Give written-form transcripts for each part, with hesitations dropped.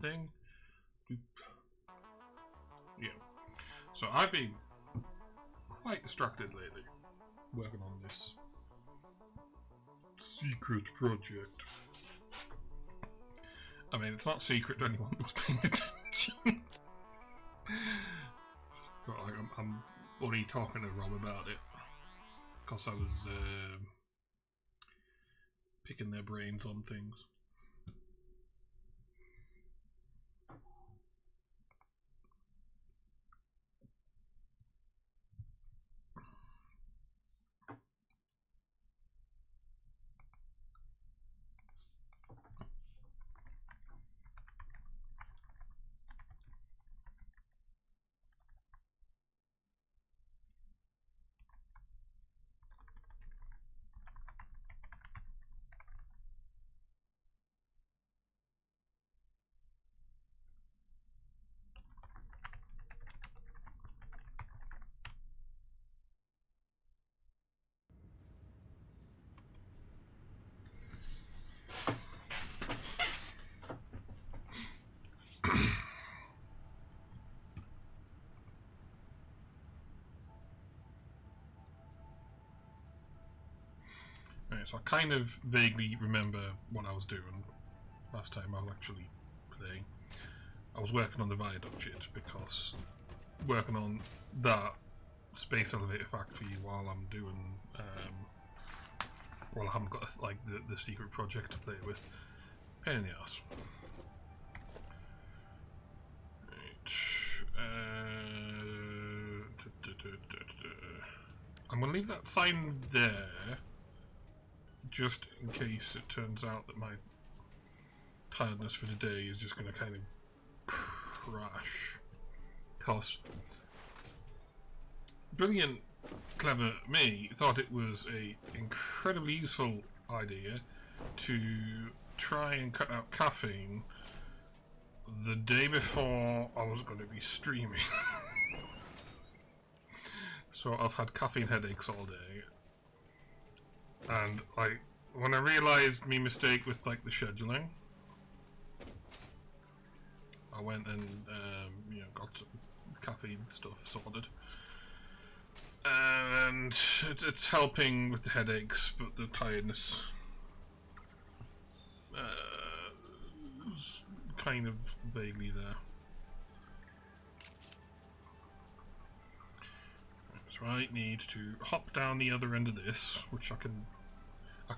thing. Yeah. So I've been quite distracted lately, working on this secret project. I mean, it's not secret to anyone who's paying attention. But like, I'm already talking to Rob about it because I was picking their brains on things. Right, so I kind of vaguely remember what I was doing last time I was actually playing. I was working on the viaduct shit because working on that space elevator factory while I'm doing while I haven't got like the secret project to play with. Pain in the ass. Right. I'm gonna leave that sign there just in case it turns out that my tiredness for today is just gonna kind of crash. Because brilliant, clever me thought it was a incredibly useful idea to try and cut out caffeine the day before I was going to be streaming. So I've had caffeine headaches all day, and when I realised my mistake with like the scheduling, I went and got some caffeine stuff sorted, and it's helping with the headaches, but the tiredness is kind of vaguely there. So I need to hop down the other end of this, which I can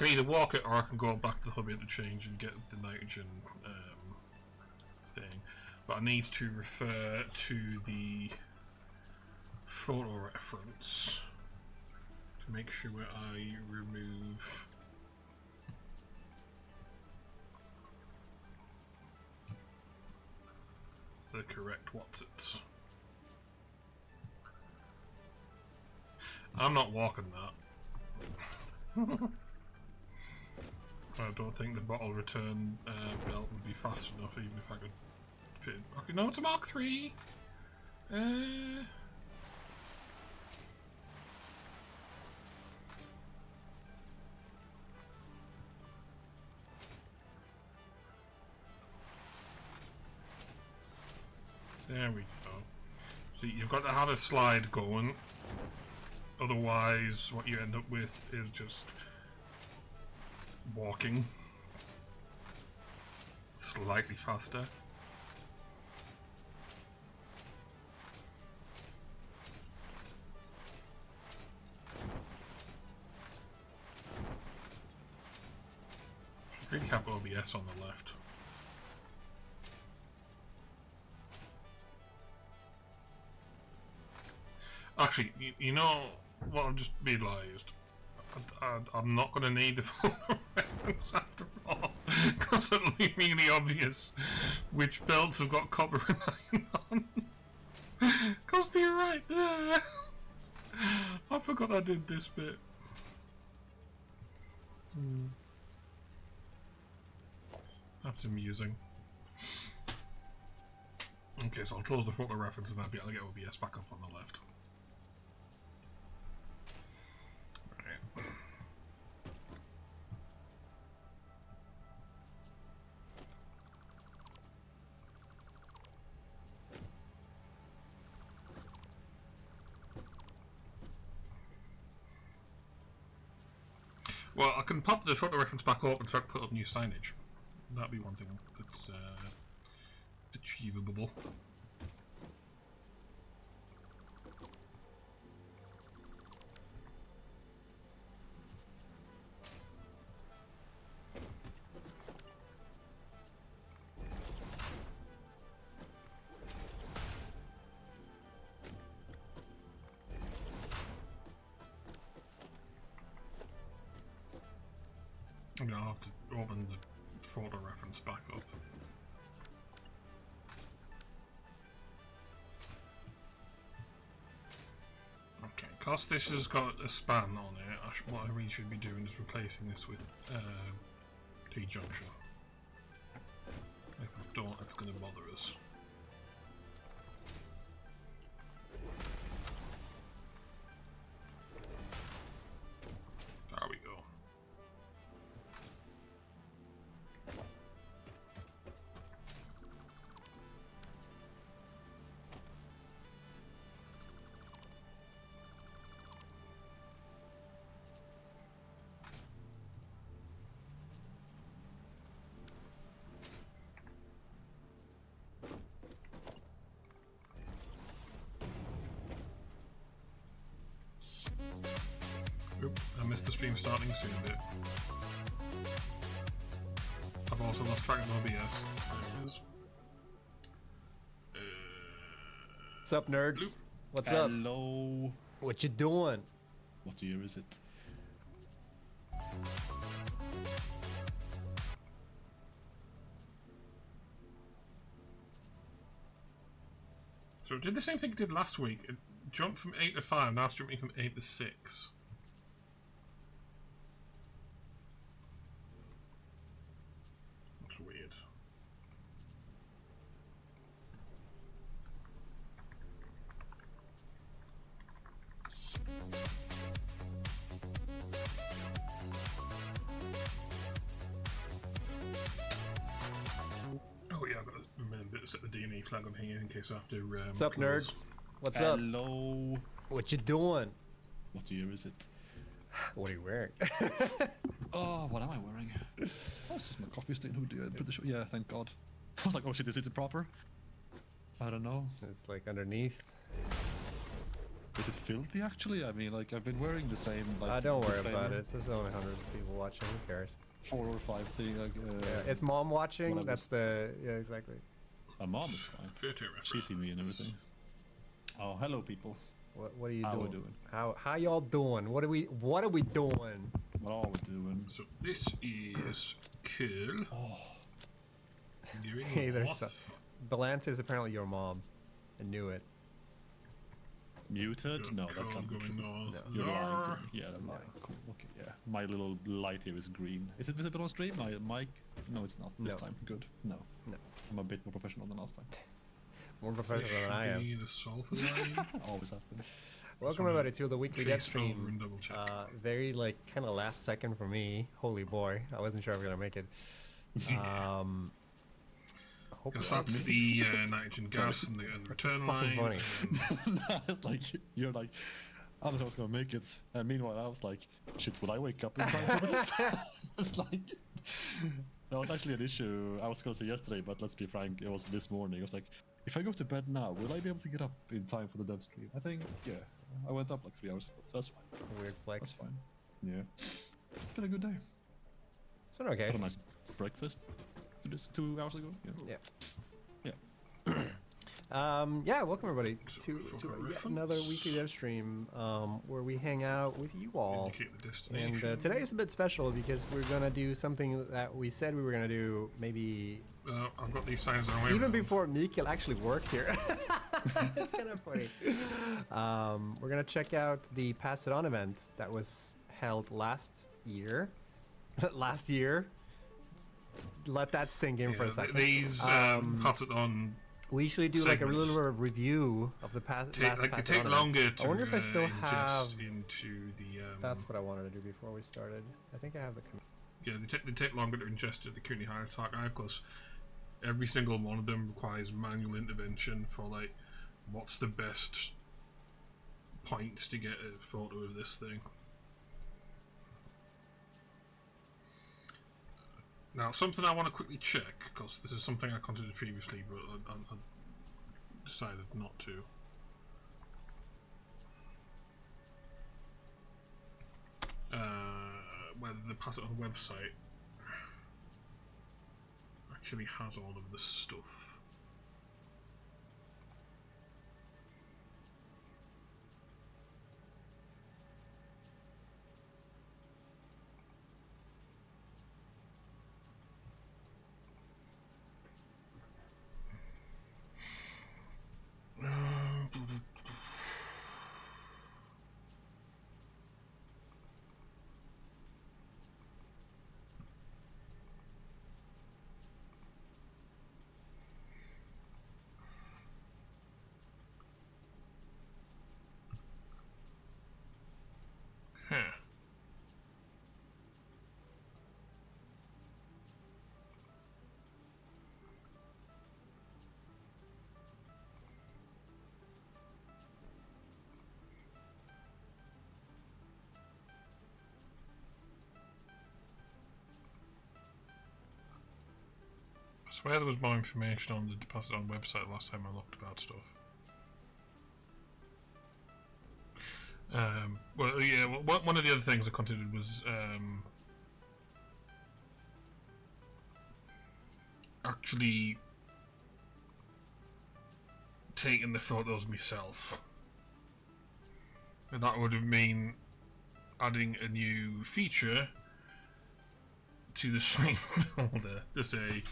either walk it or I can go back to the hub interchange and get the nitrogen thing. But I need to refer to the photo reference to make sure I remove the correct what's-its. I'm not walking that. I don't think the bottle return belt would be fast enough even if I could fit. Okay, no, it's a Mark III. There we go. So you've got to have a slide going. Otherwise, what you end up with is just walking slightly faster. Really have OBS on the left. Actually, you know what I've just realised? I'm not going to need the full reference after all, because it'll be really obvious which belts have got copper and iron on. Because they're right there. I forgot I did this bit. That's amusing. Okay, so I'll close the photo reference and I'll be able to get OBS back up on the left. Well, I can pop the photo reference back up and try to put up new signage. That'd be one thing that's achievable. I'm gonna have to open the photo reference back up. Okay, because this has got a span on it, what I really should be doing is replacing this with T-junction. If I don't, it's going to bother us. There we go. Oop, I missed the stream starting soon a bit. I've also lost track of OBS. There it is. What's up, nerds? Bloop. What's up? Hello. What you doing? What year is it? So it did the same thing it did last week. It jumped from 8 to 5, now it's jumping from 8 to 6. That's weird. Oh yeah, I've got to remember to set the D&E flag on here in case I have to What's up, close. nerds? What's up? Hello. What you doing? What year is it? What are you wearing? Oh, what am I wearing? Oh, this is my coffee stain hoodie. I'm pretty sure. Yeah, thank God. I was like, oh shit, is it proper? I don't know. It's like underneath. Is it filthy actually? I mean, like I've been wearing the same. Like, Don't worry disclaimer, about it. There's only hundreds of people watching. Who cares? 4 or 5 thing. Like, Yeah, it's mom watching. whatever. That's the exactly. my mom is fine. Photo She see me and everything. Oh, hello people. What are you How we doing? doing? How y'all doing? What are we doing? What are we doing? So this is cool. Oh, Doing Hey, there's what? Balance is apparently your mom. I knew it. muted? Good No, that call can't be going true. north. You're lying to Lore. me. Yeah, I'm lying. Cool. Okay, yeah. My little light here is green. Is it visible on stream? My mic? No, it's not this No. time. Good. No. No. I'm a bit more professional than last time. More This professional than I should am. be the sulfur line. Always happens. Welcome everybody to the weekly dev Trace over stream. and double check. Very like kind of last second for me. Holy boy, I wasn't sure if we were gonna make it. Hope Because we are. that's the nitrogen gas and the return fucking line. funny. No, it's like, you're like, I don't know I was gonna make it. And meanwhile, I was like, shit, will I wake up in time for this? It's like, that was actually an issue I was gonna say yesterday, but let's be frank, it was this morning. I was like, if I go to bed now, will I be able to get up in time for the dev stream? I think, yeah. I went up like 3 hours ago, so that's fine. Weird flex. That's fine. Yeah. It's been a good day. It's been okay. Had a nice breakfast 2 hours ago. Yeah. Yeah. Yeah. Yeah, welcome everybody to photo yet reference. another weekly dev stream where we hang out with you all. Indicate the And destination. today is a bit special because we're gonna do something that we said we were gonna do maybe I've got these signs on the way even around. before Mikkel actually worked here. It's kind of funny. We're gonna check out the Pass It On event that was held last year. Last year. Let that sink in for a Yeah, second. these pass it on. We usually do like a segments. little review of the last They Pass It take On longer event. to I wonder if I still have. ingest into the. That's what I wanted to do before we started. I think I have the. Yeah, they take longer to ingest at the Cooney Hive archive because every single one of them requires manual intervention for like what's the best point to get a photo of this thing. Now, something I want to quickly check, because this is something I considered previously, but I decided not to. Whether the Pass It On website actually has all of this stuff. Huh. I swear there was more information on the Deposit On website last time I looked about stuff. Well, yeah, one of the other things I considered was actually taking the photos myself. And that would have mean adding a new feature to the site builder to say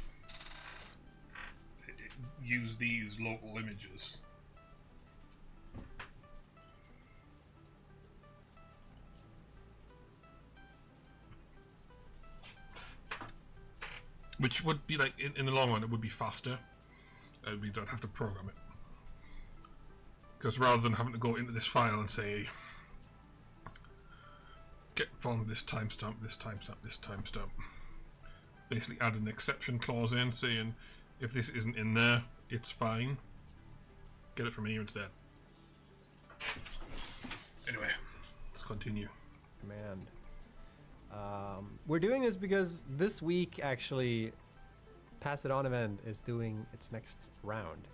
use these local images. Which would be like, in the long run, it would be faster. We don't have to program it. Because rather than having to go into this file and say, get from this timestamp, this timestamp, this timestamp, basically add an exception clause in saying, if this isn't in there, it's fine. Get it from here instead. Anyway, let's continue. Command. We're doing this because this week, actually, Pass It On event is doing its next round.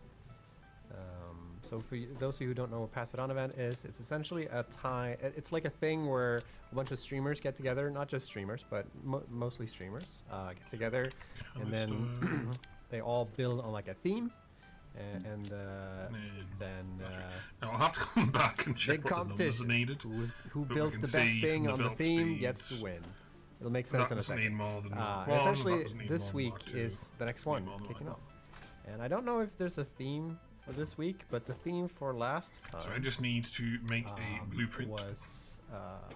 So for those of you who don't know what Pass It On event is, it's essentially a time. It's like a thing where a bunch of streamers get together, not just streamers, but mostly streamers get together, and then they all build on like a theme, and then now I'll have to come back and check big what the numbers are competition. needed. Who but we builds can the best see thing from on the the build theme gets speeds. to win. It'll make sense That in a doesn't need second. more than And one, essentially, that doesn't need this more than week Mark two. is the next Doesn't one need more than kicking that. off. And I don't know if there's a theme for this week, but the theme for last time So I just need to make a blueprint was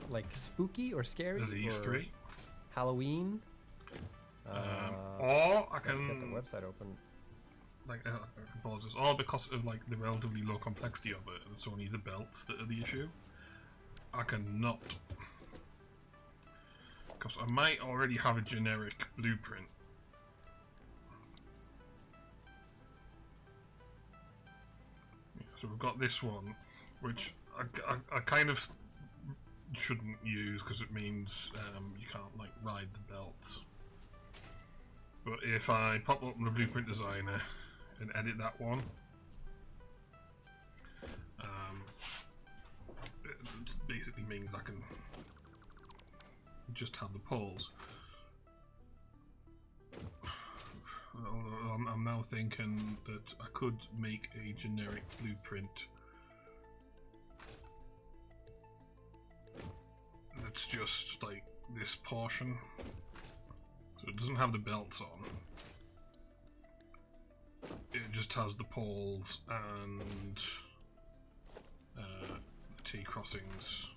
like spooky or scary of these or three. Halloween. Or I Get can the website open. like apologize. Or because of like the relatively low complexity of it, and it's only the belts that are the issue. I cannot, because I might already have a generic blueprint. Yeah, so we've got this one, which I kind of shouldn't use because it means you can't like ride the belts. But if I pop open the Blueprint Designer and edit that one, it basically means I can just have the poles. I'm now thinking that I could make a generic blueprint that's just like this portion. So it doesn't have the belts on. It just has the poles and the T-crossings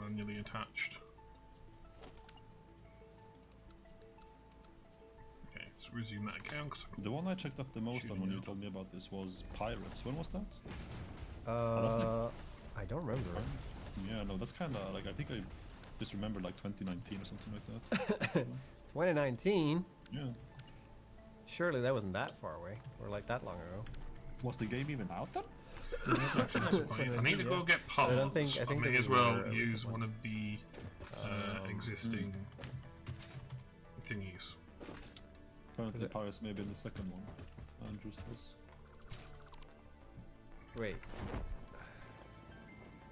manually attached. Okay, let's resume that again. The one I checked up the most on when you told me about this was Pirates. When was that? I don't remember. Yeah, no, that's kind of like, I think I just remember like 2019 or something like that. 2019. Yeah. Surely that wasn't that far away, or like that long ago. Was the game even out then? If I need to go get parts, I think I may there as well were at least use one. one of the existing thingies. Currently, Paris may be in the second one. Andrew says. Wait.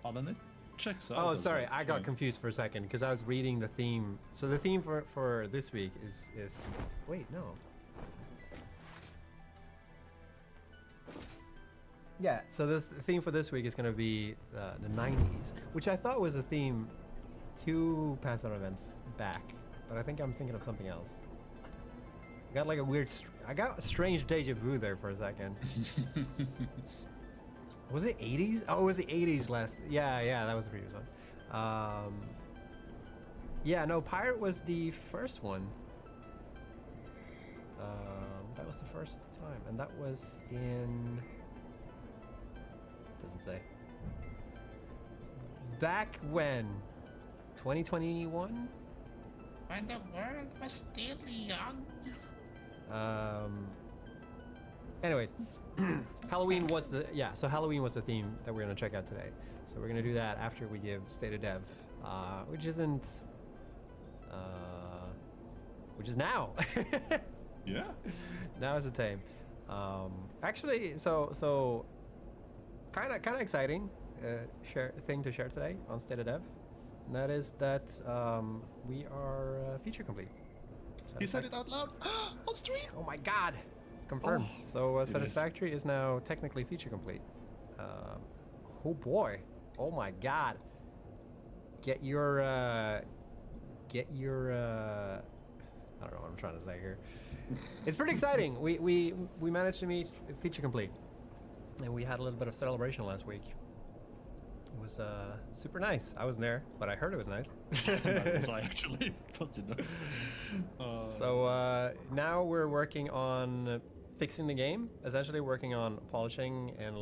Oh, then it checks out. Oh, as sorry, well. I got Yeah. confused for a second because I was reading the theme. So the theme for this week is wait, no. Yeah, so the theme for this week is going to be the 90s, which I thought was a theme 2 Pass Out events back, but I think I'm thinking of something else. I got like a weird, I got a strange deja vu there for a second. Was it 80s? Oh, it was the 80s last. Yeah, that was the previous one. Yeah, no, Pirate was the first one. That was the first time, and that was in. Doesn't say. Back when? 2021? When the world was still young. Anyways, Halloween was the so Halloween was the theme that we're gonna check out today. So we're gonna do that after we give State of Dev, which is now. Yeah. Now is the time. Actually, so kind of exciting thing to share today on State of Dev, and that is that we are feature complete. He said it out loud on stream. Oh my God! It's confirmed. Oh, So it is. Satisfactory is now technically feature complete. Oh boy! Oh my God! Get your I don't know what I'm trying to say here. It's pretty exciting. We managed to meet feature complete, and we had a little bit of celebration last week. It was super nice. I wasn't there, but I heard it was nice. That was I actually, but you know. So now we're working on fixing the game. Essentially, working on polishing and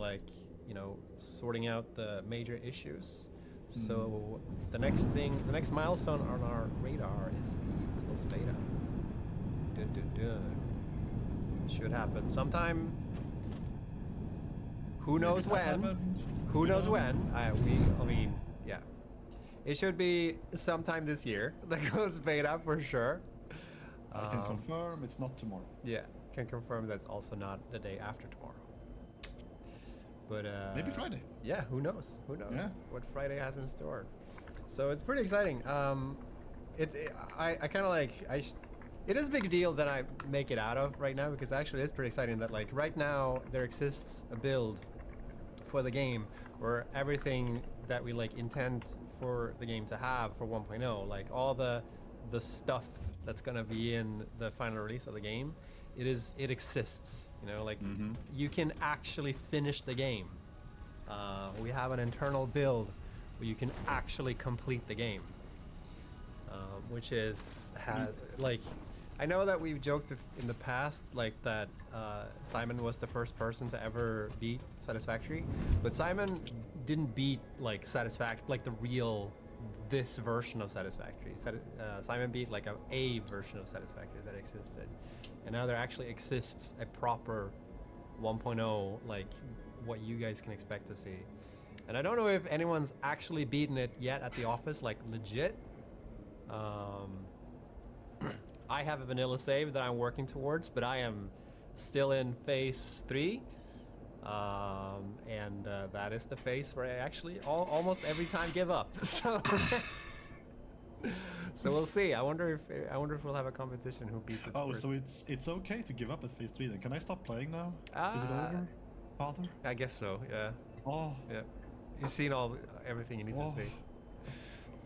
sorting out the major issues. So the next milestone on our radar is the closed beta. Dun, dun, dun. Should happen sometime. Who knows when? Who knows when? I mean, yeah. It should be sometime this year. The closed beta for sure. I can confirm it's not tomorrow. Yeah, can confirm that's also not the day after tomorrow. But Maybe Friday. Yeah, who knows? Who knows Yeah. what Friday has in store? So it's pretty exciting. It is a big deal that I make it out of right now, because actually it's pretty exciting that right now there exists a build for the game where everything that we intend for the game to have for 1.0, like all the stuff that's gonna be in the final release of the game, it exists. You can actually finish the game. We have an internal build where you can actually complete the game, which I know that we've joked in the past that Simon was the first person to ever beat Satisfactory, but Simon didn't beat the real this version of Satisfactory. Simon beat a version of Satisfactory that existed, and now there actually exists a proper 1.0, what you guys can expect to see. And I don't know if anyone's actually beaten it yet at the office, legit. I have a vanilla save that I'm working towards, but I am still in phase 3. And that is the phase where I actually almost every time give up. So we'll see. I wonder if we'll have a competition who beats it first. So it's okay to give up at phase 3 then. Can I stop playing now? Is it over, Father? I guess so. Yeah. Oh. Yeah. You've seen everything you need to see.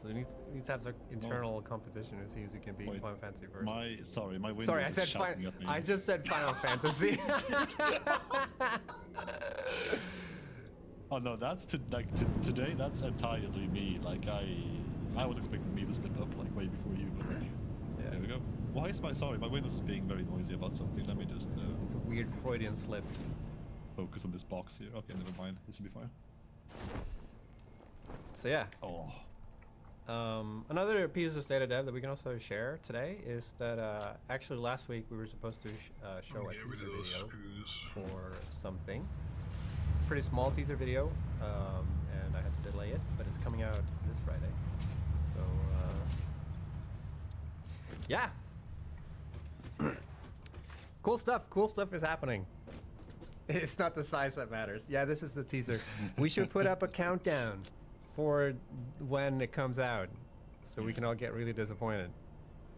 So we need to have the internal competition to see who can beat Final Fantasy first. My Windows Sorry, is shouting at me. I just said Final Fantasy. Oh no, that's today. That's entirely me. I was expecting me to slip up way before you, but yeah. There we go. Why is my Windows is being very noisy about something? Let me just it's a weird Freudian slip. focus on this box here. Okay, never mind. This should be fine. So yeah. Oh. Another piece of State of Dev that we can also share today is that actually last week we were supposed to show a teaser video for something. It's a pretty small teaser video, and I had to delay it, but it's coming out this Friday. So yeah, Cool stuff is happening. It's not the size that matters. Yeah, this is the teaser. We should put up a countdown for when it comes out, so we can all get really disappointed.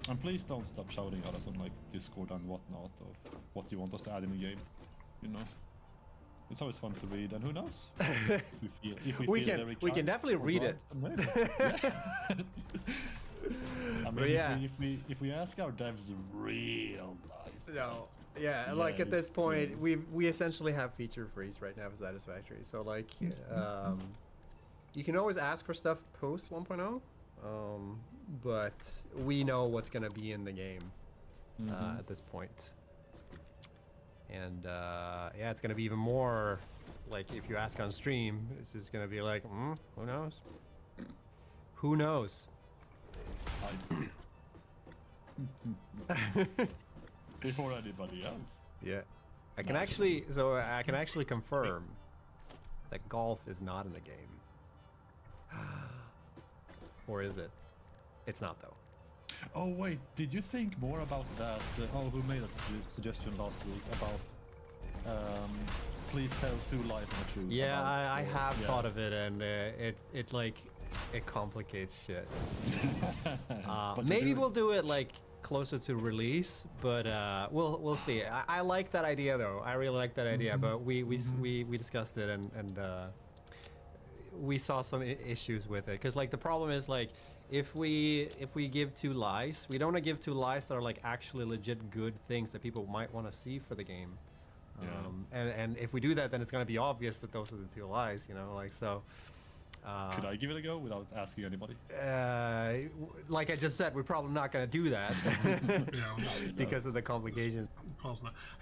And please don't stop shouting at us on like Discord and whatnot, or what you want us to add in the game. You know, it's always fun to read, and who knows? if we can definitely read it. I mean, yeah. if we ask our devs real nice. No. Yeah, like at this point, we essentially have feature freeze right now for Satisfactory. So like, you can always ask for stuff post 1.0, but we know what's gonna be in the game at this point. And yeah, it's gonna be even more like if you ask on stream, it's just gonna be like, who knows? Who knows? Before anybody else. Yeah, I can actually confirm that golf is not in the game. Or is it? It's not though. Oh wait, did you think more about that? Who made that suggestion last week about please tell 2 lies and the truth? Yeah, I have thought of it, and it complicates shit. Maybe we'll do it like closer to release, but we'll see. I like that idea though. I really like that idea, but we discussed it and we saw some issues with it, because like the problem is like if we give 2 lies, we don't want to give 2 lies that are like actually legit good things that people might want to see for the game. And if we do that, then it's going to be obvious that those are the 2 lies, you know, like so. Could I give it a go without asking anybody? Like I just said, we're probably not going to do that. Yeah, because of the complications. I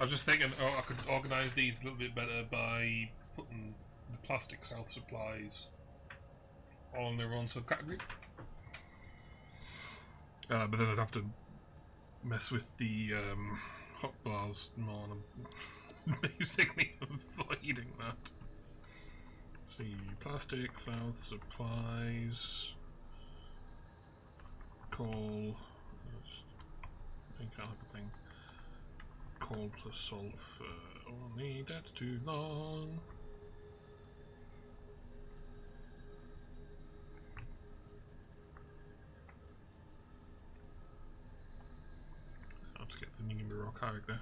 was just thinking, I could organise these a little bit better by putting the plastic South supplies all in their own subcategory. But then I'd have to mess with the hot bars more, and I'm basically avoiding that. See, plastic, South supplies, coal, kind of thing. Coal plus sulfur. Only that's too long. I'll just get the Nigimi character.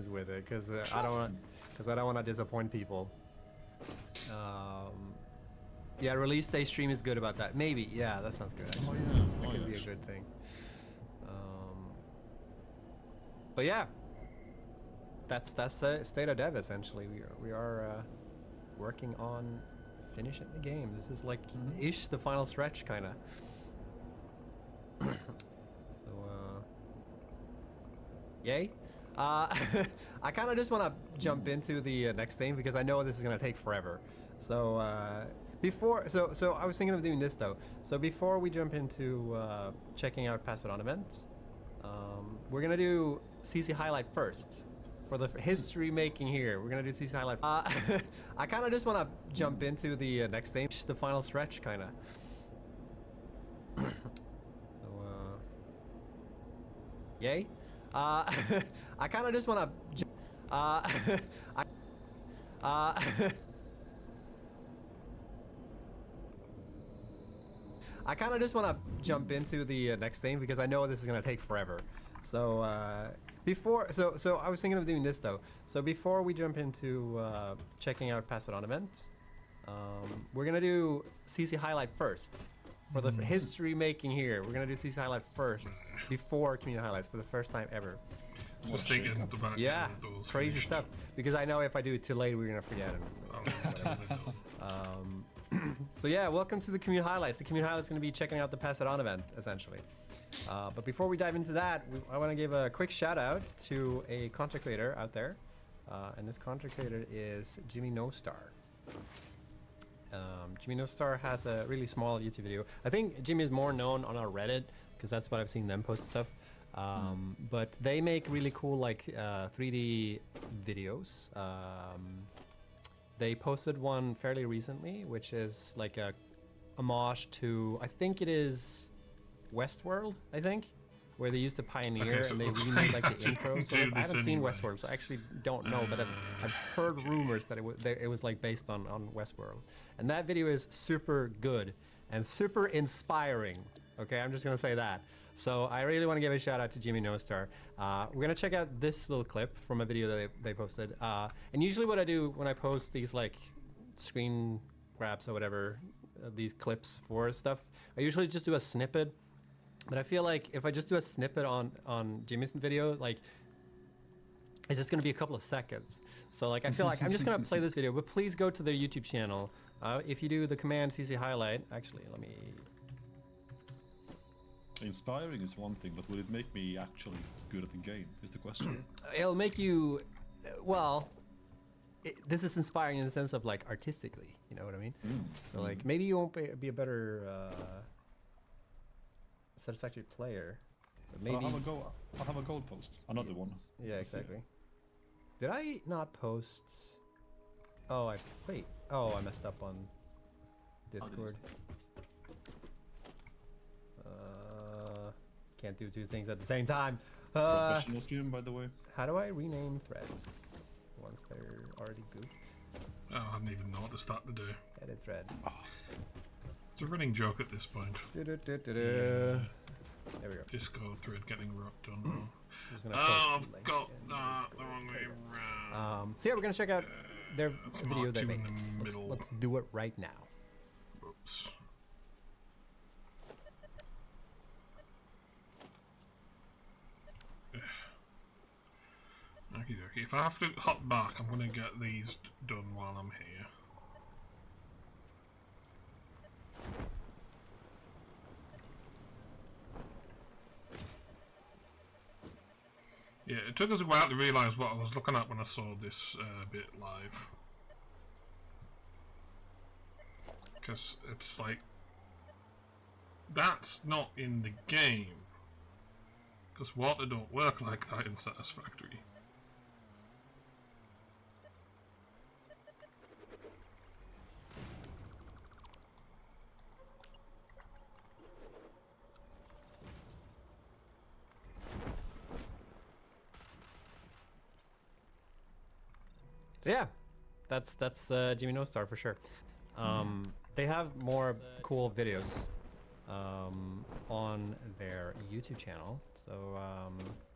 With it, because I don't want to disappoint people. Yeah, release day stream is good about that. Maybe, yeah, that sounds good. Actually. That could be a good thing. But yeah, that's state of dev essentially. We are working on finishing the game. This is like ish the final stretch, kind of. So yay. I kind of just want to jump into the next thing, because I know this is going to take forever. So so I was thinking of doing this though. So before we jump into checking out Pass It On events, we're going to do CC Highlight first. For the history making here, we're going to do CC Highlight. I kind of just want to jump into the next thing, the final stretch, kind of. So yay. I kind of just want to. I kind of just want to jump into the next thing, because I know this is gonna take forever. So so I was thinking of doing this though. So before we jump into checking out Pass It On events, we're gonna do CC Highlight first. For the history making here, we're gonna do CC Highlight first before community highlights for the first time ever. Just thinking about those crazy finished. stuff. Because I know if I do it too late, we're gonna forget it. So yeah, welcome to the community highlights. The community highlights is gonna be checking out the Pass It On event essentially. But before we dive into that, I want to give a quick shout out to a content creator out there, and this content creator is Jimmy No Star. Jimmy No Star has a really small YouTube video. I think Jimmy is more known on our Reddit because that's what I've seen them post stuff. But they make really cool like 3D videos. They posted one fairly recently, which is like a homage to, I think it is Westworld, I think, where they used the Pioneer Okay, so and they it looks remade like like I the intro. didn't So do I this haven't seen anyway. Westworld, so I actually don't know, but I've heard rumors that it was like based on Westworld. And that video is super good and super inspiring. Okay, I'm just gonna say that. So I really want to give a shout out to Jimmy No Star. We're gonna check out this little clip from a video that they posted. And usually what I do when I post these like screen grabs or whatever, these clips for stuff, I usually just do a snippet. But I feel like if I just do a snippet on Jimmy's video, like it's just gonna be a couple of seconds. So like I feel like I'm just gonna play this video, but please go to their YouTube channel. If you do the command CC highlight, actually let me. Inspiring is one thing, but will it make me actually good at the game? Is the question. It'll make you, well, this is inspiring in the sense of like artistically, you know what I mean? So like maybe you won't be a better satisfactory player, but maybe. I'll have a goal post. Another one. Yeah, exactly. Did I not post? Oh, wait. Oh, I messed up on Discord. Can't do two things at the same time. Professional stream, by the way. How do I rename threads once they're already goofed? Oh, I hadn't even noticed that today. Edit thread. It's a running joke at this point. There we go. Discord thread getting rocked on. Just gonna Oh, post the I've link got in that the Discord. wrong way round. So yeah, we're gonna check out their It's video marked they you made. in the middle. Let's do it right now. Whoops. Okie dokie. If I have to hop back, I'm gonna get these done while I'm here. Yeah, it took us a while to realise what I was looking at when I saw this bit live. Because it's like, that's not in the game. Because water don't work like that in Satisfactory. So yeah, that's Jimmy No Star for sure. They have more cool videos on their YouTube channel, so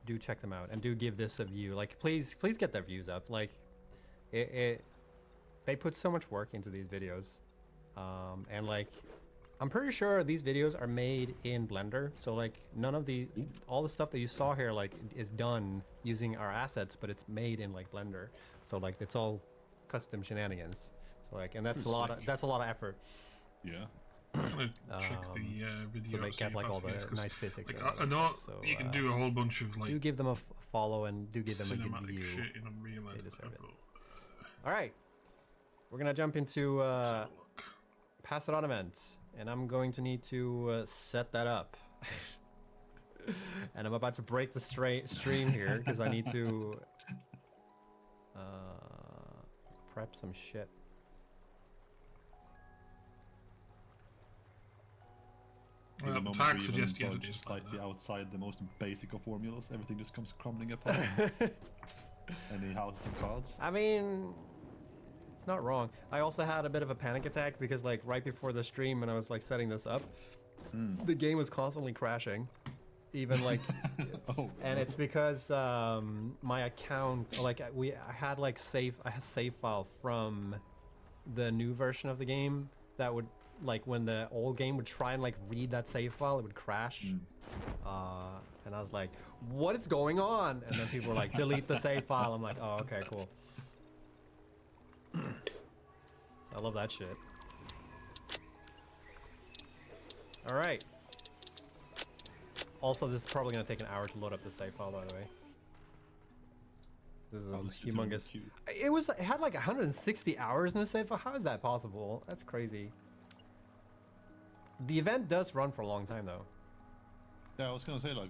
do check them out and do give this a view. Like, please get their views up. Like, they put so much work into these videos, and like, I'm pretty sure these videos are made in Blender. So like, none of all the stuff that you saw here like is done using our assets, but it's made in like Blender. So like, it's all custom shenanigans. So like, and that's a lot of effort. Yeah. I'm gonna check the video. So they get like all the FPS, 'cause, nice physics. like, and all I that know stuff. So, you can do a whole bunch of like do give them a follow and do give them a good cinematic view. shit in Unreal They Engine. deserve it. All right, we're gonna jump into Pass It On event, and I'm going to need to set that up. And I'm about to break the stream here because I need to prep some shit. Well, the moment tag we suggests even yes, it budge is slightly outside the most basic of formulas, everything just comes crumbling apart. Any houses and cards? I mean, it's not wrong. I also had a bit of a panic attack because like right before the stream when I was like setting this up, the game was constantly crashing. Even like, and it's because my account, like I had like a save file from the new version of the game that would like when the old game would try and like read that save file, it would crash. And I was like, what is going on? And then people were like, delete the save file. I'm like, oh, okay, cool. So I love that shit. All right. Also, this is probably gonna take an hour to load up the save file, by the way. This is a I'll just do it in the humongous. queue. It had like 160 hours in the save. How is that possible? That's crazy. The event does run for a long time though. Yeah, I was gonna say, like,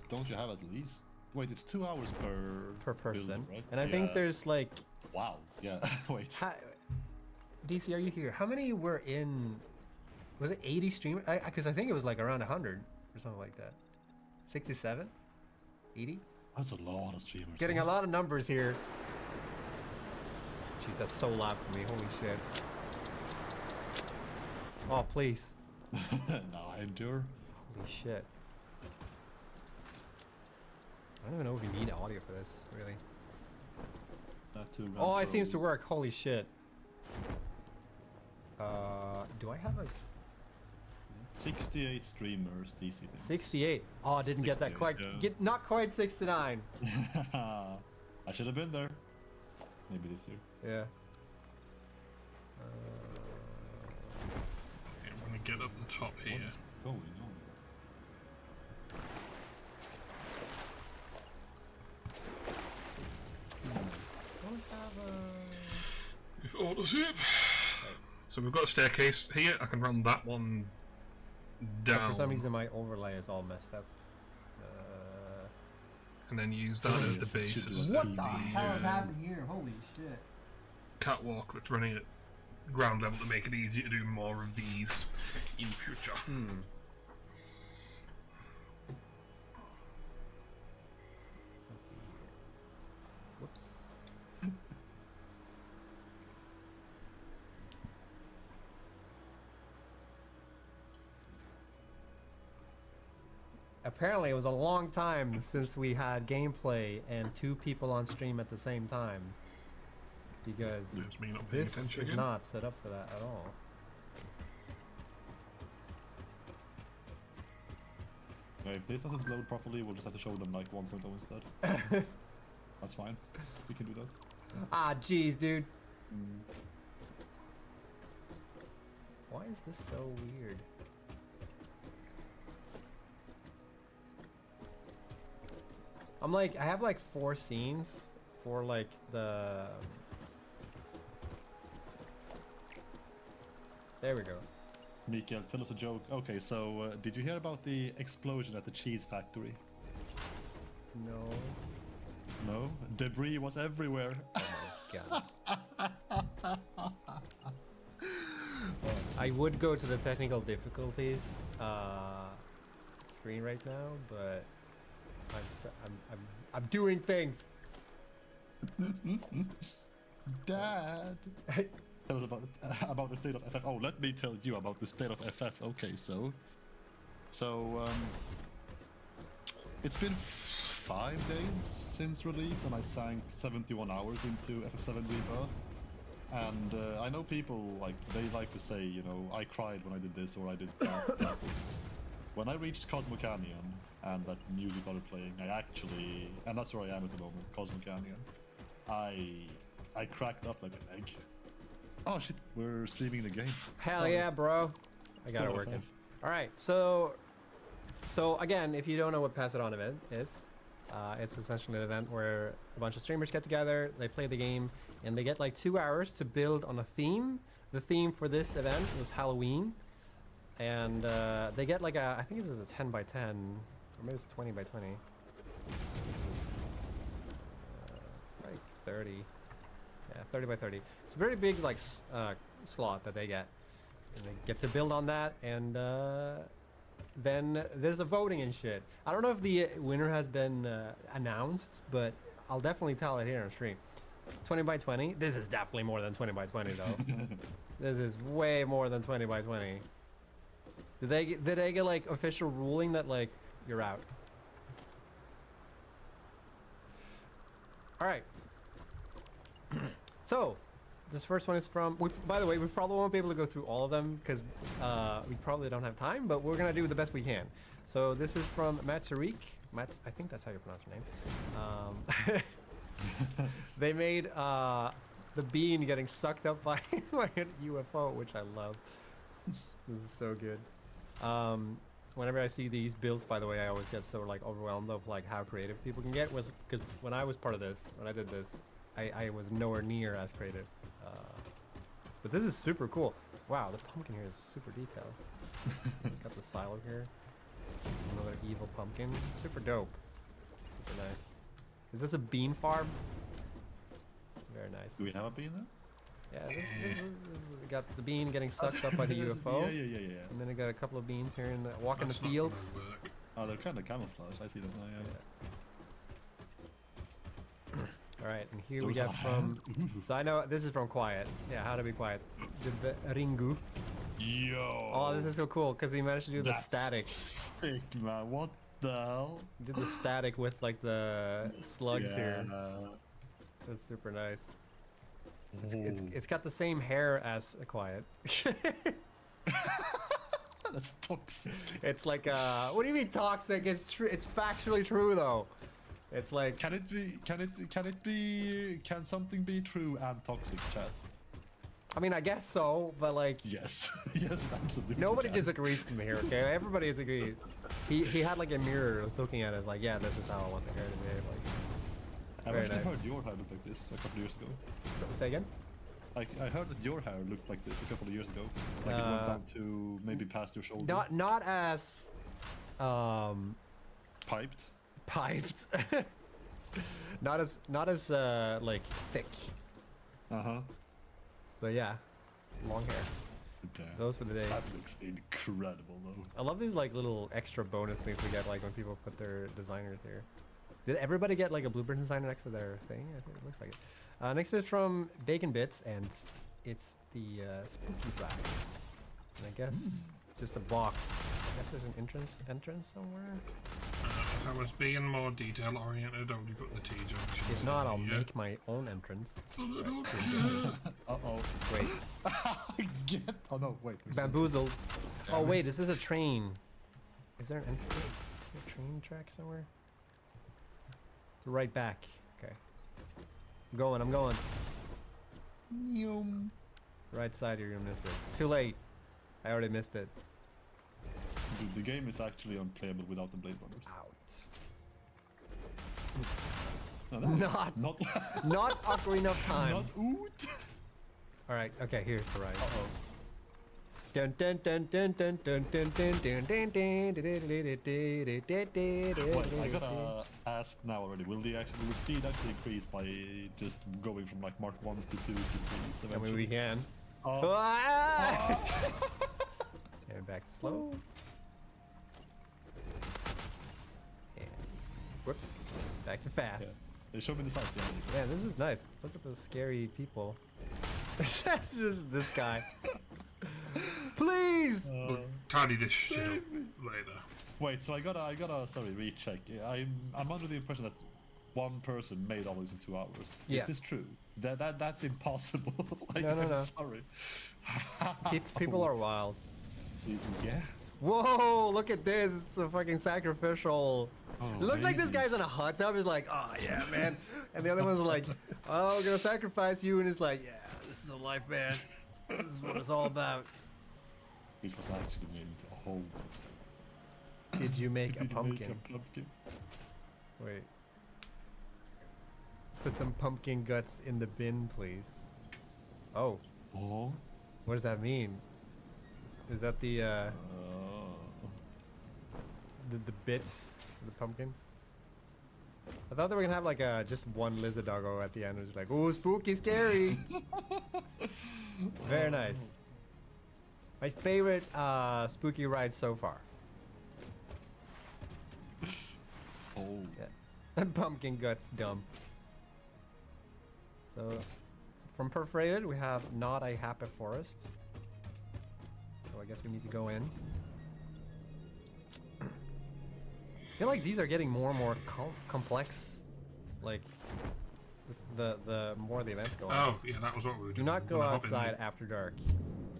don't you have at least... Wait, it's 2 hours Per build, person. right? And I think Yeah. there's like... Wow, yeah, wait. DC, are you here? How many were in... Was it 80 streamers? Because I think it was like around 100 or something like that. 67? 80? That's a lot of streamers. Getting a lot of numbers here. Jeez, that's so loud for me. Holy shit. Oh, please. Nah, endure. Holy shit. I don't even know if we need audio for this, really. Not too Oh, it seems to work. Holy shit. Do I have a 68 streamers, DC things. 68? Oh, I didn't get that 68, quite. yeah. Not quite 69. I should have been there. Maybe this year. Yeah. I'm gonna get up the top here. What's going on? Don't have a... If autosave. So we've got a staircase here. I can run that one down. For some reason, my overlay is all messed up. And then use that as the Yes, it should basis. do What What the the hell is happening here? Holy shit. Catwalk that's running at ground level to make it easier to do more of these in future. Let's see here. Whoops. Apparently, it was a long time since we had gameplay and 2 people on stream at the same time. Because There's me not paying this attention is again. not set up for that at all. If this doesn't load properly, we'll just have to show them like 1.0 instead. That's fine. We can do that. Ah, jeez, dude. Why is this so weird? I'm like, I have like 4 scenes for like the... There we go. Mikael, tell us a joke. Okay, so did you hear about the explosion at the cheese factory? No. No? Debris was everywhere. Oh my god. I would go to the technical difficulties screen right now, but I'm doing things. Dad! Tell us about the state of FF. Oh, let me tell you about the state of FF. Okay, so it's been 5 days since release, and I sank 71 hours into FF7 Rebirth. And I know people they like to say, you know, I cried when I did this or I did that. When I reached Cosmo Canyon and that music started playing, I actually, and that's where I am at the moment, Cosmo Canyon. I cracked up like an egg. Oh shit, we're streaming the game. Hell Sorry. yeah, bro. I got it working. All right, so again, if you don't know what Pass It On event is, it's essentially an event where a bunch of streamers get together, they play the game, and they get like 2 hours to build on a theme. The theme for this event is Halloween, and they get like I think it's a 10 by 10, or maybe it's 20 by 20. It's like 30. Yeah, 30 by 30. It's a very big like slot that they get, and they get to build on that, and then there's a voting and shit. I don't know if the winner has been announced, but I'll definitely tell it here on stream. 20 by 20. This is definitely more than 20 by 20 though. This is way more than 20 by 20. Did they get like official ruling that like you're out? All right. So, this first one is from... by the way, we probably won't be able to go through all of them because we probably don't have time, but we're going to do the best we can. So, this is from Matsurik. I think that's how you pronounce your name. They made the bean getting sucked up by, by a UFO, which I love. This is so good. whenever I see these builds, by the way, I always get so like overwhelmed of like how creative people can get. Was because when I was part of this, when I did this, I was nowhere near as creative. But this is super cool. Wow, the pumpkin here is super detailed. It's got the silo here. Another evil pumpkin. Super dope. Super nice. Is this a bean farm? Very nice. Do we have a bee in there? Yeah, we got the bean getting sucked up by the UFO. Yeah. And then I got a couple of beans here in the walking the That's not fields. gonna work. Oh, they're kind of camouflage. I see them now. Yeah. All right, and here we Those got are from. hand- So I know this is from Quiet. Yeah, how to be quiet. The Ringu. Yo. Oh, this is so cool because he managed to do the That's static. Sick, man. What the hell? Did the static with like the slugs here. Yeah. That's super nice. Oh. It's got the same hair as a Quiet. That's toxic. It's like what do you mean toxic? It's true. It's factually true though. It's like Can it be? Can something be true and toxic, chat? I mean I guess so, but like Yes. Yes, absolutely. nobody can. disagrees with me here. Okay, everybody agrees. He had like a mirror, was looking at it like, yeah, this is how I want the hair to behave. Like, I've very actually nice. heard your hair look like this a couple of years ago. say again? Like I heard that your hair looked like this a couple of years ago. Like it went down to maybe past your shoulder. Not as Piped. piped. not as like thick. But yeah, long hair. Damn. Those were the days. That looks incredible though. I love these like little extra bonus things we get like when people put their designers here. Did everybody get like a blueprint designer next to their thing? I think it looks like it. Next is from Bacon Bits, and it's the spooky flag. And I guess it's just a box. I guess there's an entrance somewhere. I was being more detail oriented. I already put the T junction. If not, I'll Yeah. make my own entrance. Uh oh. Wait, Get. Oh no, wait. there's bamboozled. Oh wait, this is a train. Is there an entrance? Is there a train track somewhere? Right back. Okay. I'm going. Nyum. Right side, you're gonna miss it. Too late. I already missed it. Dude, the game is actually unplayable without the blade runners. Out. No, Not. Not. Not Ocarina of Time. Not oot. All right. Okay. Here's the ride. Uh-oh. Dun dun dun dun dun dun dun dun dun dun dun Wait, I gotta ask now already. Will the speed actually increase by just going from like Mark 1s to 2s to 3s I eventually? mean, we can. Oh. Ah! And back to slow. And whoops. Back to fast. Yeah. They showed me the sights. Yeah. Man, this is nice. Look at those scary people. This is this guy. Please! Tidy this shit up later. Wait, so I gotta sorry recheck. I'm under the impression that one person made all this in 2 hours. Yeah. Is this true? That's impossible. Like, No. I'm sorry. People are wild. Yeah. Whoa, look at this. It's a fucking sacrificial. Oh, It looks like this babies. guy's in a hot tub. He's like, oh yeah, man. And the other one's like, oh, we're gonna sacrifice you. And it's like, yeah, this is a life, man. This is what it's all about. This was actually made into a whole. Did you make a Did you pumpkin? Make a pumpkin? Wait. Put some pumpkin guts in the bin, please. Oh, Oh. what does that mean? Is that the bits of the pumpkin? I thought they were gonna have like just one lizard doggo at the end. It was like, ooh, spooky, scary. Very nice. My favorite spooky ride so far. Oh. Yeah. Pumpkin guts dump. So, from Perforated, we have Not a Happy Forest. So I guess we need to go in. I feel like these are getting more and more complex. Like, the more the events go on. Oh, yeah, that was what we were Do doing. not go We're gonna hop in outside after dark.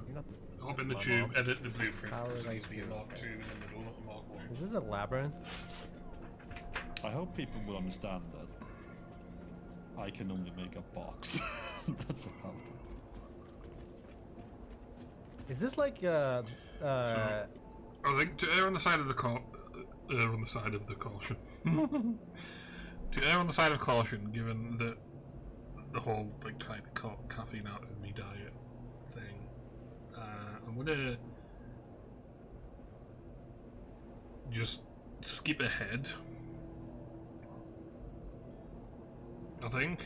You're not. Hop in the Level tube, up. edit the blueprint. Power Use lights the here. Mark 2 in the middle, not the Mark 1. Is this a labyrinth? I hope people will understand that I can only make a box. That's about it. Is this like I think to err on the side of the caution. To err on the side of caution, given that the whole like kind of caffeine out of me diet thing, I'm gonna just skip ahead. I think.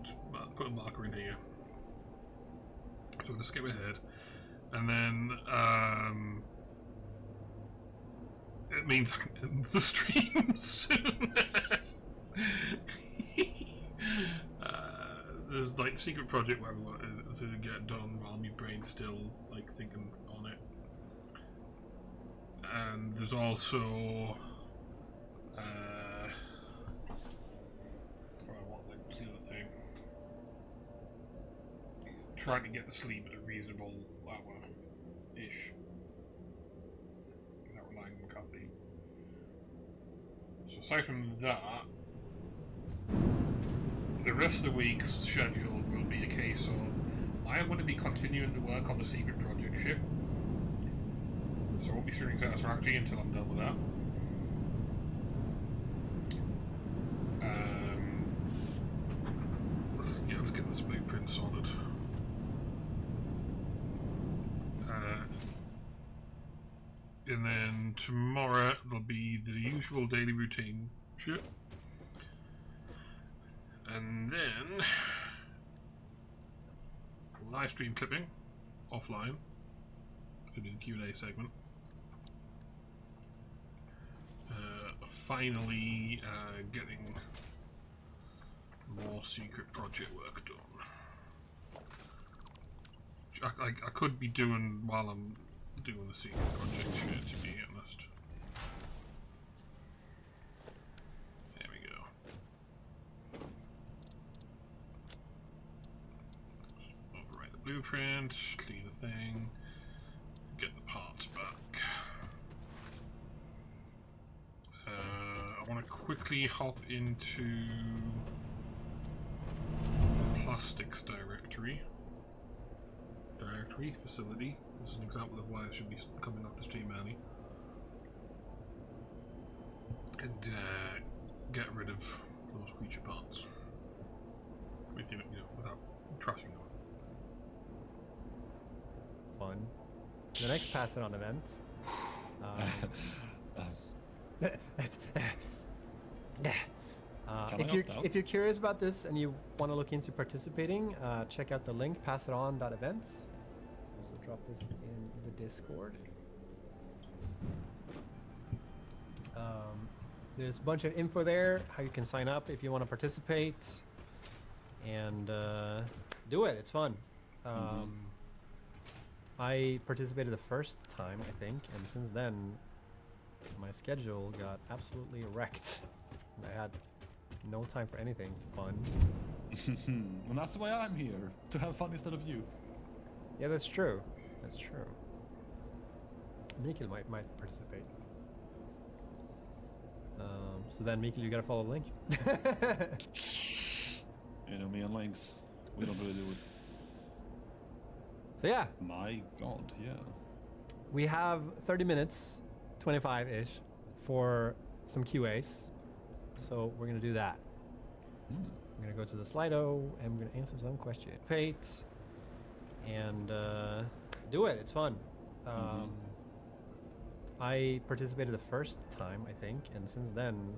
Just put a marker in here. So I'm gonna skip ahead, and then it means I can end the stream soon. There's like secret project where I want to get done while my brain's still like thinking on it, and there's also what's the other thing? Trying to get to sleep at a reasonable hour-ish without relying on caffeine. So aside from that, the rest of the week's schedule will be a case of I am going to be continuing to work on the secret project ship. So I won't be streaming Satisfactory until I'm done with that. Let's get this blueprint sorted. And then tomorrow there'll be the usual daily routine shit. And then Livestream Clipping offline. Could be the Q&A segment. Finally getting more secret project work done. Which I could be doing while I'm doing the secret project shit, to be honest. There we go. Overwrite the blueprint, clean the thing, get the parts back. I want to quickly hop into plastics directory facility. This is an example of why I should be coming off the stream early. And get rid of those creature parts. With, without trashing them. Fun. The next Pass It On event. If you're curious about this and you want to look into participating, check out the link passiton.events. Also drop this in the Discord. There's a bunch of info there, how you can sign up if you want to participate, and do it. It's fun. I participated the first time, I think, and since then my schedule got absolutely wrecked. I had no time for anything fun. And that's why I'm here, to have fun instead of you. Yeah, that's true. That's true. Mikkel might participate. So then, Mikkel, you gotta follow the link. You know me on links. We don't really do it. So yeah. My god, yeah. We have 30 minutes, 25-ish, for some QAs. So we're gonna do that. We're gonna go to the Slido and we're gonna answer some questions. And do it. It's fun. I participated the first time, I think, and since then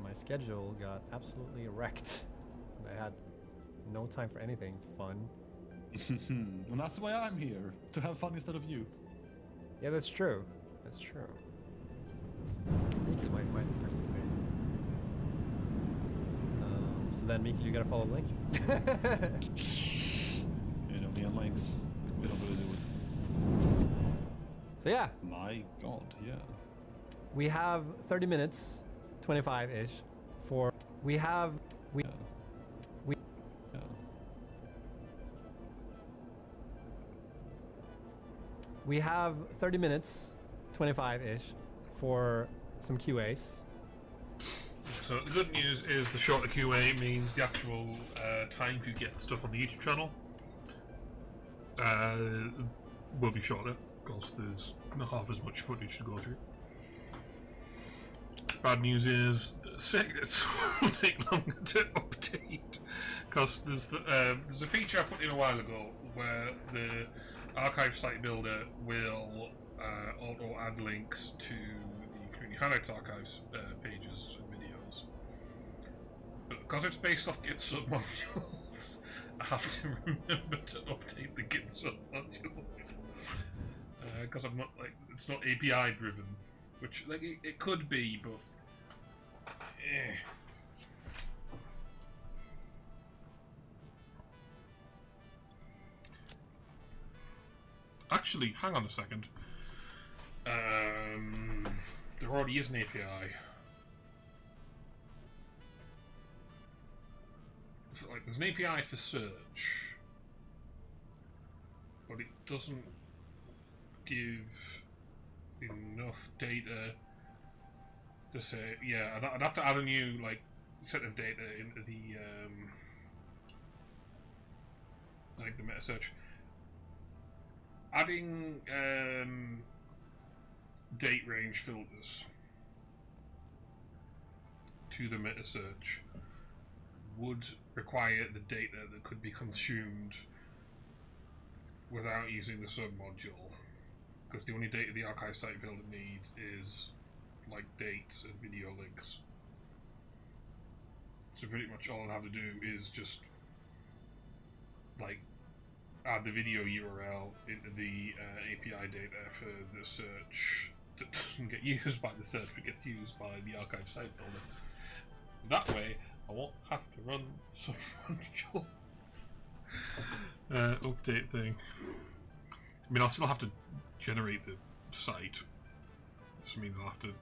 my schedule got absolutely wrecked. I had no time for anything fun. And that's why I'm here, to have fun instead of you. Yeah, that's true. That's true. Mikkel might participate. So then, Mikkel, you gotta follow the link. You know me on links. We don't really do it. So yeah. My god, yeah. We have 30 minutes, 25-ish, for... We have 30 minutes, 25-ish, for some QAs. So the good news is the shorter QA means the actual time you get stuff on the YouTube channel will be shorter because there's not half as much footage to go through. Bad news is the segments will take longer to update because there's a feature I put in a while ago where the archive site builder will auto add links to the community highlights archives pages and videos. But because it's based off Git sub modules, I have to remember to update the Git sub modules because I'm not it's not API driven, which it could be, but. Actually, hang on a second. There already is an API. There's an API for search, but it doesn't give enough data to say. Yeah, I'd have to add a new set of data into the the meta search. Adding date range filters to the meta search would require the data that could be consumed without using the sub module, because the only data the archive site builder needs is dates and video links. So pretty much all I'll have to do is just add the video URL into the API data for the search that doesn't get used by the search but gets used by the archive site builder. That way I won't have to run some module update thing. I mean, I'll still have to generate the site. Just means I'll have to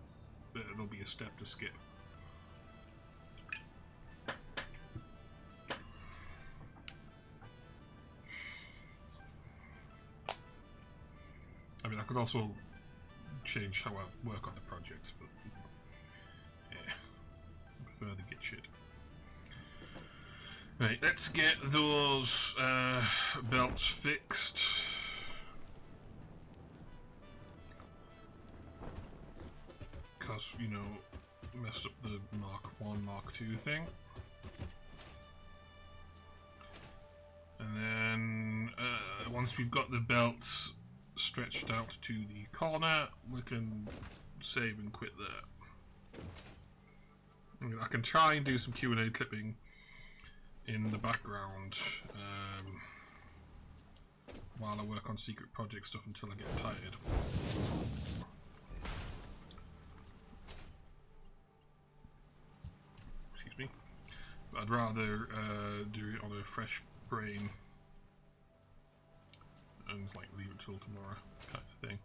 there'll be a step to skip. I mean, I could also change how I work on the projects, but yeah, I prefer the Git shit. Right, let's get those belts fixed. Because, messed up the Mark 1, Mark 2 thing. And then, once we've got the belts stretched out to the corner, we can save and quit there. I can try and do some Q&A clipping in the background while I work on secret project stuff until I get tired. Excuse me. But I'd rather do it on a fresh brain and leave it till tomorrow kind of thing.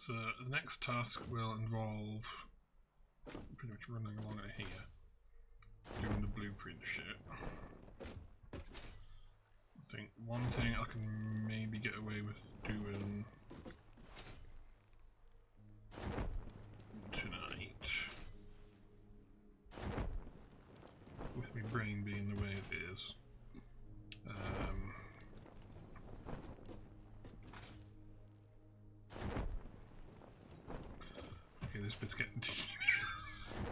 So the next task will involve pretty much running along it here, doing the blueprint shit. I think one thing I can maybe get away with doing tonight, with my brain being the way it is. Okay, this bit's getting tedious.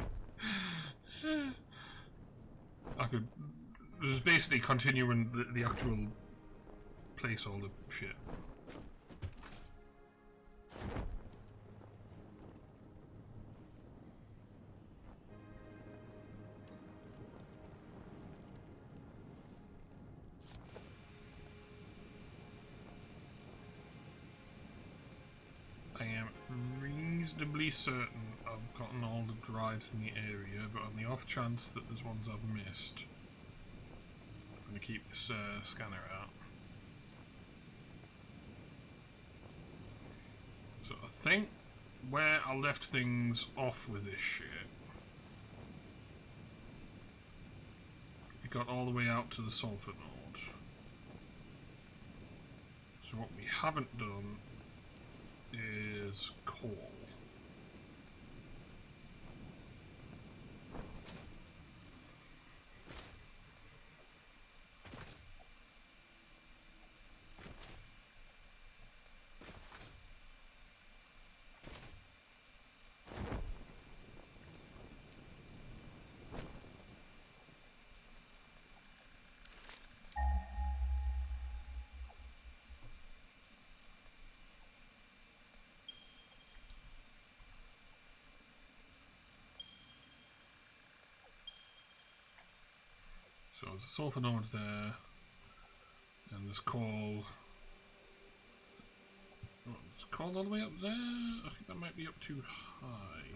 I could just basically continuing the actual placeholder shit. I am reasonably certain I've gotten all the drives in the area, but on the off chance that there's ones I've missed, I'm going to keep this scanner out. So I think where I left things off with this shit, it got all the way out to the sulfur node. So what we haven't done is coal. So there's a sulfur node there, and there's coal. Oh, there's coal all the way up there? I think that might be up too high.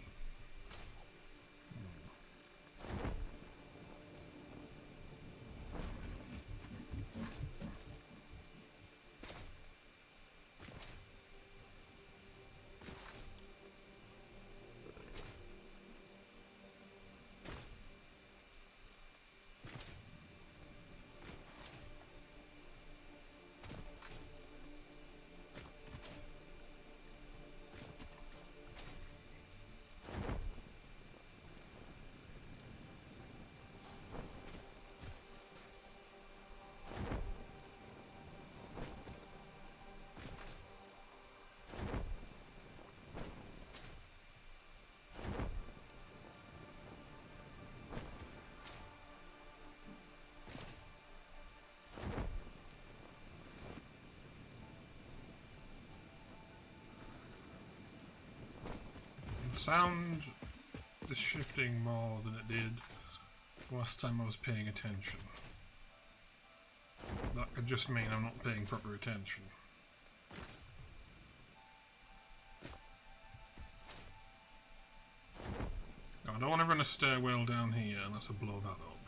Sound is shifting more than it did last time I was paying attention. That could just mean I'm not paying proper attention. Now, I don't want to run a stairwell down here unless I blow that up.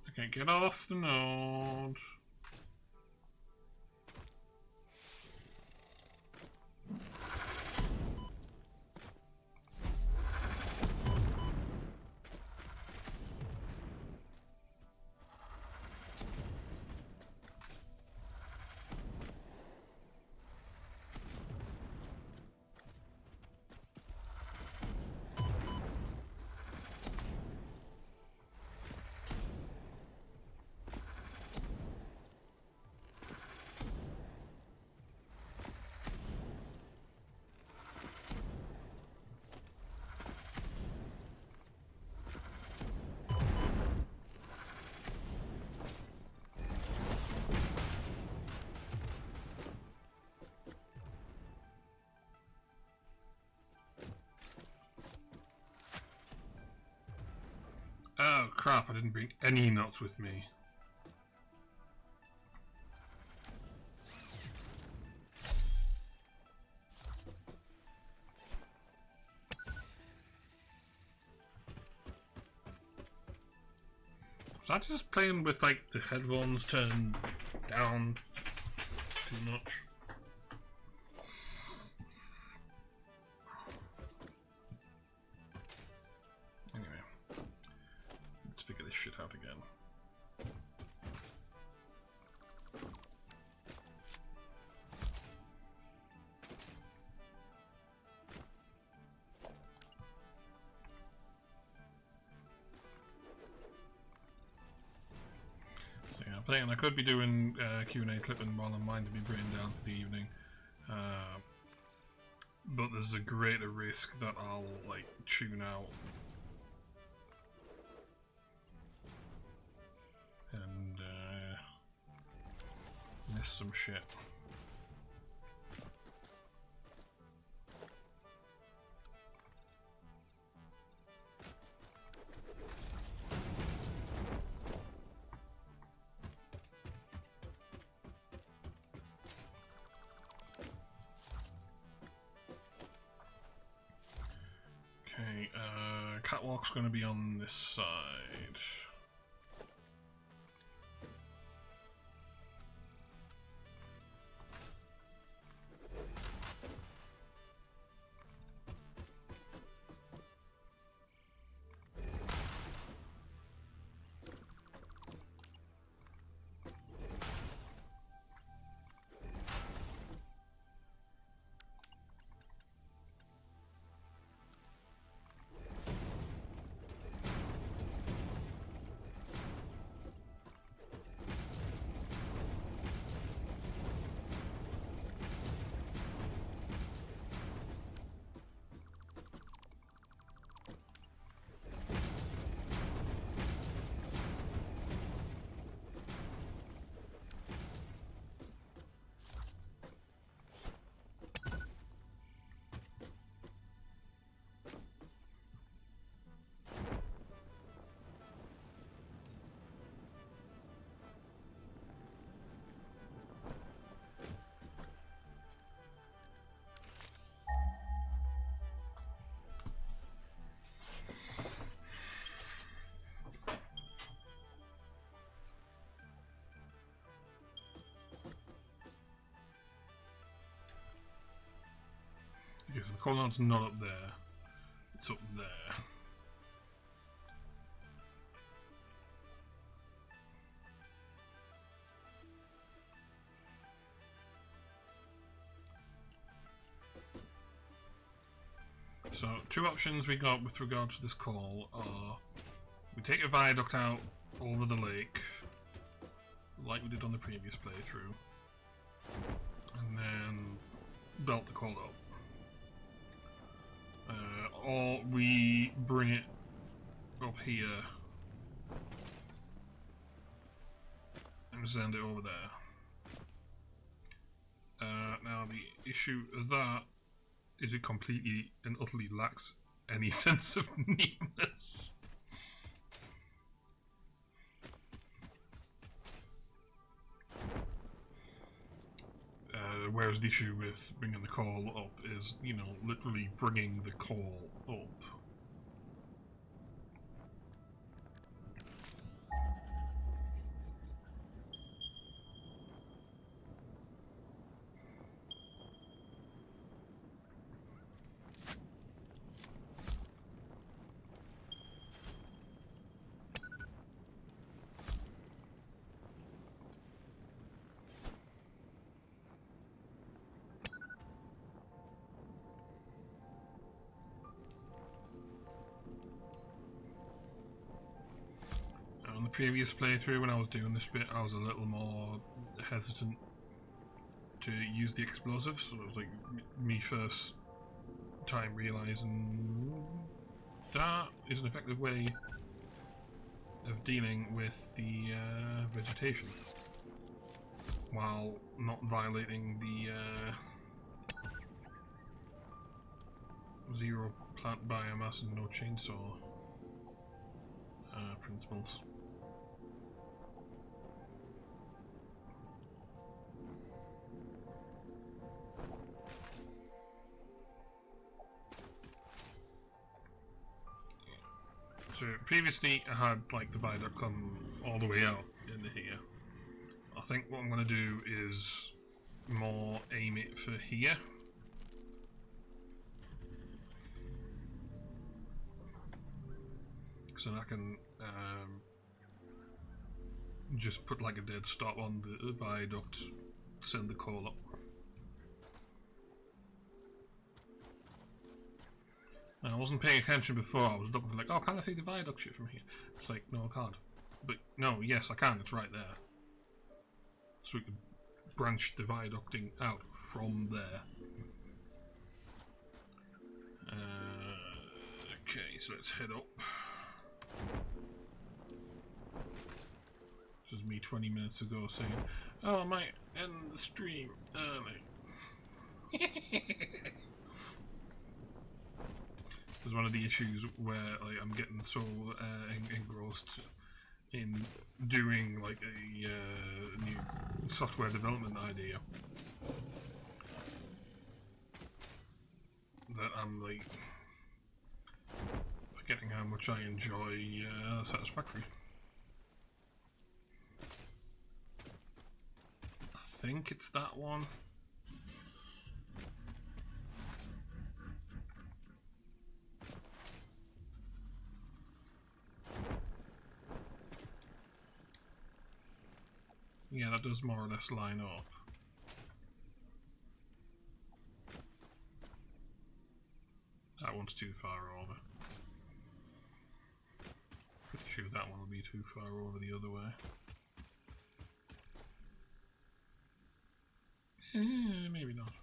Okay, get off the node. Oh crap, I didn't bring any nuts with me. that just playing with like the headphones turned down too much? Anyway, let's figure this shit out again. And I could be doing Q&A clipping while I'm minding me brain down for the evening, but there's a greater risk that I'll like tune out and miss some shit. Okay, catwalk's going to be on this side. Because the coordinate's not up there, it's up there. So, two options we got with regards to this call are we take a viaduct out over the lake, like we did on the previous playthrough, and then belt the call up. Or we bring it up here and send it over there. Now the issue of that is it completely and utterly lacks any sense of neatness. Whereas the issue with bringing the call up is, you know, literally bringing the call up. On the previous playthrough, when I was doing this bit, I was a little more hesitant to use the explosives. So it was like me first time realizing that is an effective way of dealing with the vegetation while not violating the zero plant biomass and no chainsaw principles. So previously I had like the viaduct come all the way out into here. I think what I'm going to do is more aim it for here. So I can just put like a dead stop on the viaduct, send the call up. I wasn't paying attention before. I was looking for like, oh, can I see the viaduct shit from here? It's like, no, I can't. But no, yes, I can. It's right there. So we could branch the viaducting out from there. Okay, so let's head up. This was me 20 minutes ago saying, oh, I might end the stream early. There's one of the issues where like I'm getting so engrossed in doing like a new software development idea that I'm like forgetting how much I enjoy Satisfactory. I think it's that one. Yeah, that does more or less line up. That one's too far over. Pretty sure that one will be too far over the other way. Maybe not.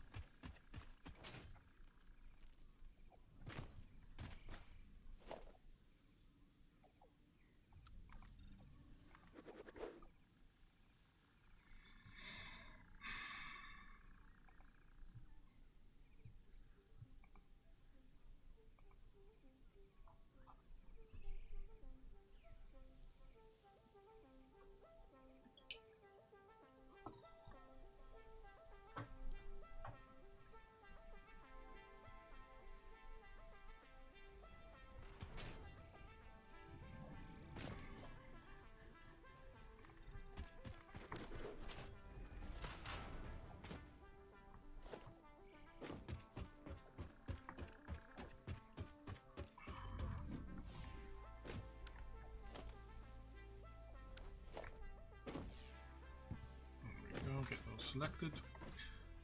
Get those selected.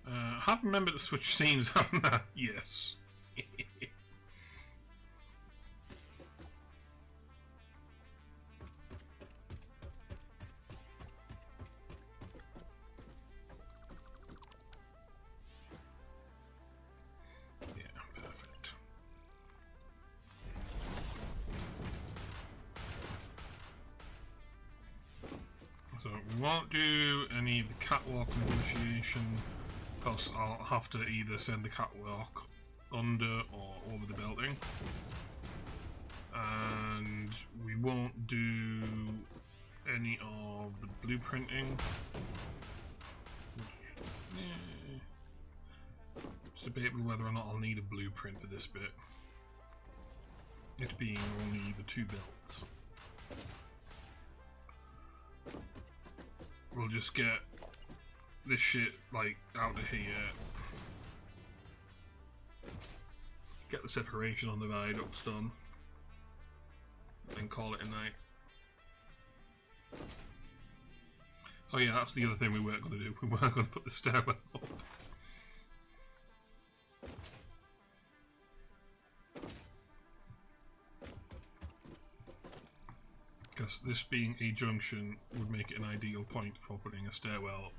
I have remembered to switch scenes, haven't I? Yes. Yeah, perfect. So we won't do any of the catwalk negotiation because I'll have to either send the catwalk under or over the belting, and we won't do any of the blueprinting. It's debatable whether or not I'll need a blueprint for this bit, it being only the 2 belts. We'll just get this shit like out of here, get the separation on the viaducts done, and call it a night. Oh yeah, that's the other thing we weren't going to do. We weren't going to put the stairwell up. Because this being a junction would make it an ideal point for putting a stairwell up.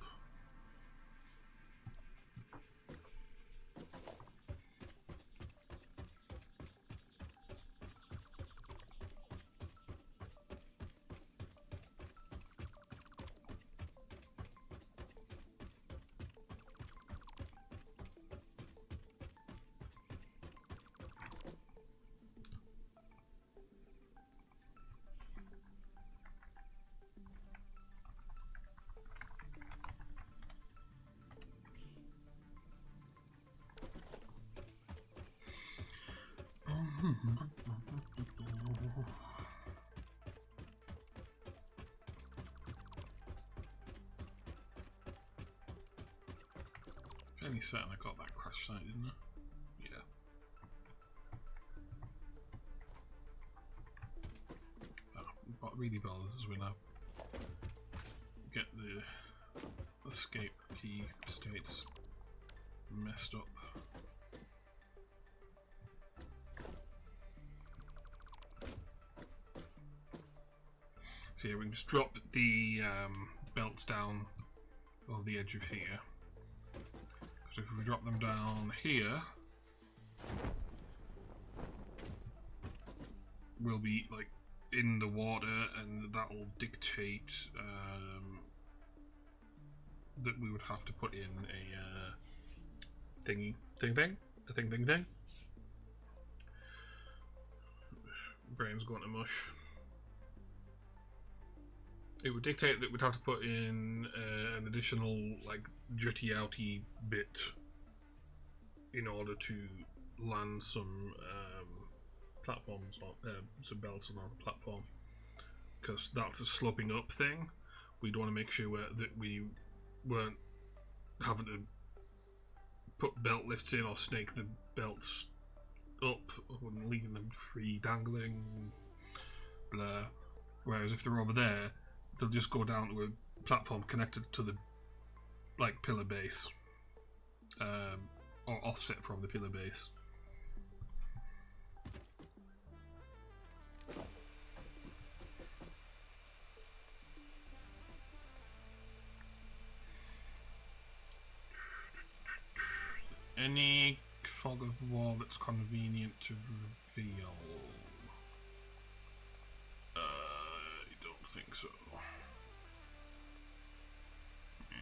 Any certain I got that crash site, didn't I? Yeah. What really bothers is when I get the escape key states messed up. So yeah, we can just drop the belts down over the edge of here. Because if we drop them down here, we'll be like in the water, and that'll dictate that we would have to put in a thing. Brain's going to mush. It would dictate that we'd have to put in an additional like jutty outy bit in order to land some platforms on some belts on our platform, because that's a sloping up thing. We'd want to make sure that we weren't having to put belt lifts in or snake the belts up and leaving them free dangling, blah. Whereas if they're over there, they'll just go down to a platform connected to the like pillar base, or offset from the pillar base. Any fog of war that's convenient to reveal? I don't think so. Yeah.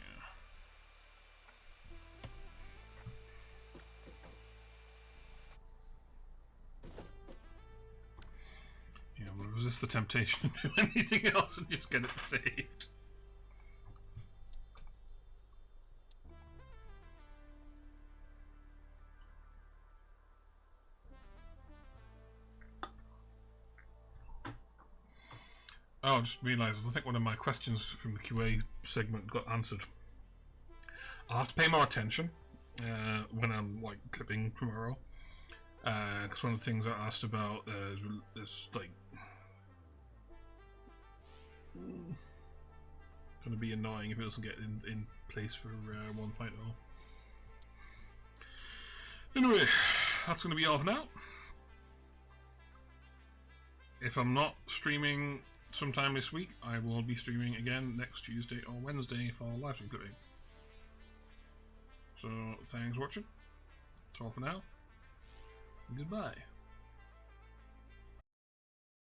Yeah, we'll resist the temptation to do anything else and just get it saved. Oh, I just realised, I think one of my questions from the QA segment got answered. I'll have to pay more attention when I'm like clipping tomorrow, because one of the things I asked about is like going to be annoying if it doesn't get in place for 1.0. Anyway, that's going to be all for now. If I'm not streaming sometime this week, I will be streaming again next Tuesday or Wednesday for Livestream Clipping. So, thanks for watching. That's all for now. Goodbye.